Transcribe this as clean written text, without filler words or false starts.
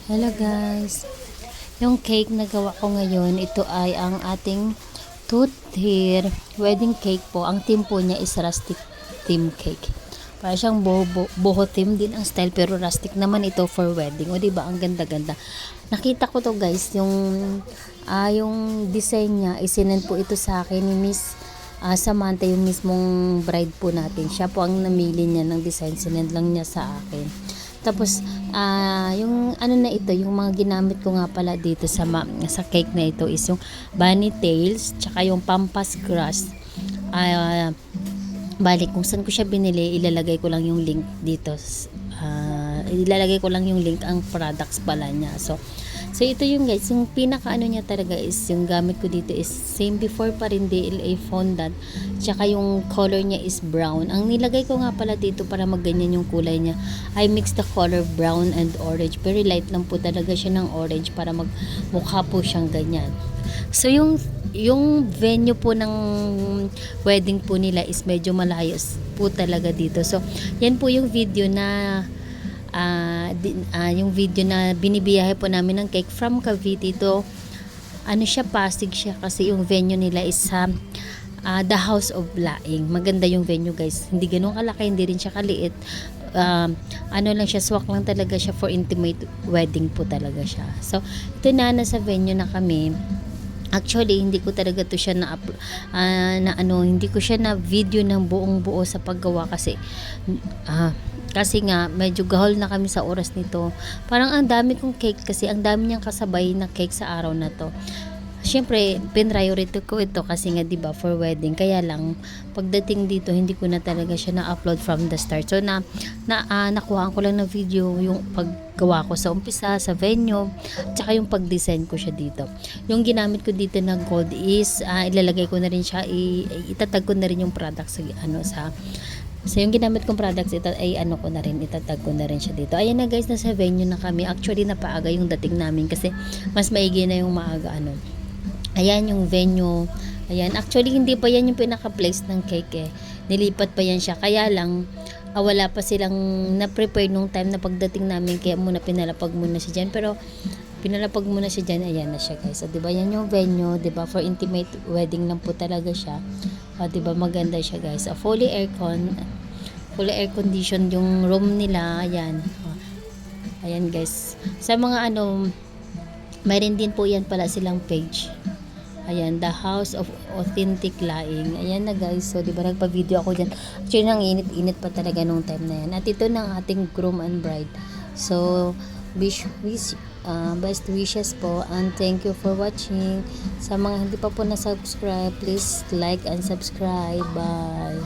Hello guys, yung cake na gawa ko ngayon, ito ay ang ating two-tier wedding cake po. Ang theme po niya is rustic theme cake. Para siyang boho theme din ang style, pero rustic naman ito for wedding. O diba, ang ganda-ganda. Nakita ko to guys, yung design niya, isinend po ito sa akin ni Miss Samantha, yung mismong bride po natin. Siya po ang namili niya ng design, sinend lang niya sa akin. Tapos, yung ano na ito, yung mga ginamit ko nga pala dito sa cake na ito is yung bunny tails, tsaka yung pampas grass. Balik, kung saan ko siya binili, ilalagay ko lang yung link dito. Ilalagay ko lang yung link, ang products pala niya. So ito yung guys, yung pinaka ano niya talaga is yung gamit ko dito is same before pa rin, DLA fondant, tsaka yung color niya is brown. Ang nilagay ko nga pala dito para magganyan yung kulay niya, I mix the color brown and orange. Very light lang po talaga siya ng orange para magmukha po siyang ganyan. So yung venue po ng wedding po nila is medyo malayo po talaga dito. So yan po yung video na yung video na binibiyahe po namin ng cake from Cavite to ano siya, Pasig siya, kasi yung venue nila is The House of Laing. Maganda yung venue guys, hindi ganun kalaki, hindi rin siya kaliit. Ano lang siya, swak lang talaga siya, for intimate wedding po talaga siya. So ito na, nasa venue na kami. Actually, hindi ko talaga to siya hindi ko siya na video ng buong buo sa paggawa kasi nga medyo gahol na kami sa oras nito. Parang ang dami kong cake kasi ang dami niyang kasabay na cake sa araw na to. Siyempre, priority ko ito kasi nga 'di ba for wedding. Kaya lang pagdating dito hindi ko na talaga siya na-upload from the start. So nakuhaan ko lang ng video yung paggawa ko sa umpisa, sa venue, tsaka yung pag-design ko siya dito. Yung ginamit ko dito na gold is ilalagay ko na rin siya, itatag ko na rin yung product So yung ginamit kong products ito ay itatag ko na rin siya dito. Ayan na guys, nasa venue na kami. Actually napaaga yung dating namin kasi mas maigi na yung maaga Ayan yung venue. Ayan, actually hindi pa yan yung pinaka-place ng cake Nilipat pa yan siya. Kaya lang wala pa silang na-prepare nung time na pagdating namin, kaya pinalapag muna siya dyan. Pero pinalapag muna siya dyan. Ayan na siya guys. So, diba yan yung venue, diba for intimate wedding lang po talaga siya. Diba maganda siya guys. Fully air condition yung room nila. Ayan. Ayan guys. Sa mga mayroon din po yan pala silang page. Ayan, The House of Authentic Laing. Ayan na guys. So, diba nagpa-video ako dyan. Actually, nang init-init pa talaga nung time na yan. At ito ng ating groom and bride. So, best wishes po. And thank you for watching. Sa mga hindi pa po na-subscribe, please like and subscribe. Bye!